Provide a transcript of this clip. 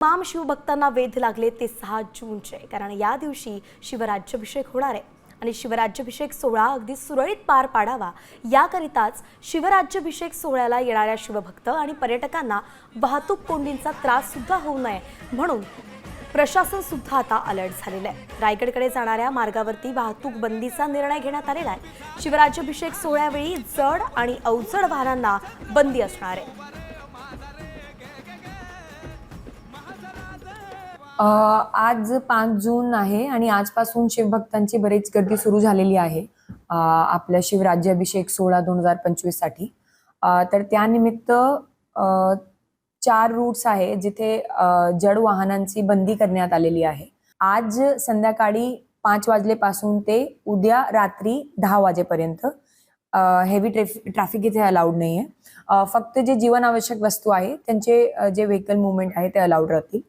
तमाम शिवभक्तांना वेध लागले ते 6 जूनचे, कारण या दिवशी शिवराज्याभिषेक होणार आहे आणि शिवराज्याभिषेक सोहळा अगदी सुरळीत पार पाडावा याकरिताच शिवराज्याभिषेक सोहळ्याला येणाऱ्या शिवभक्त आणि पर्यटकांना वाहतूक कोंडींचा त्रास सुद्धा होऊ नये म्हणून प्रशासन सुद्धा आता अलर्ट झालेलं आहे। रायगडकडे जाणाऱ्या मार्गावरती वाहतूक बंदीचा निर्णय घेण्यात आलेला आहे। शिवराज्याभिषेक सोहळ्यावेळी जड आणि अवजड वाहनांना बंदी असणार आहे। आज 5 जून आहे आणि आजपासून शिवभक्तांची बरीच गर्दी सुरू झालेली आहे आपल्या शिवराज्याभिषेक सोहळा 2025 साठी। तर त्यानिमित्त 4 रूट्स आहे जिथे जड वाहनांची बंदी करण्यात आलेली आहे। आज संध्याकाळी 5 वाजल्यापासून ते उद्या रात्री 10 वाजेपर्यंत हेवी ट्रॅफिक इथे अलाउड नाहीये। फक्त जे जीवनावश्यक वस्तू आहे त्यांचे जे व्हेकल मुवमेंट आहे ते अलाउड राहतील।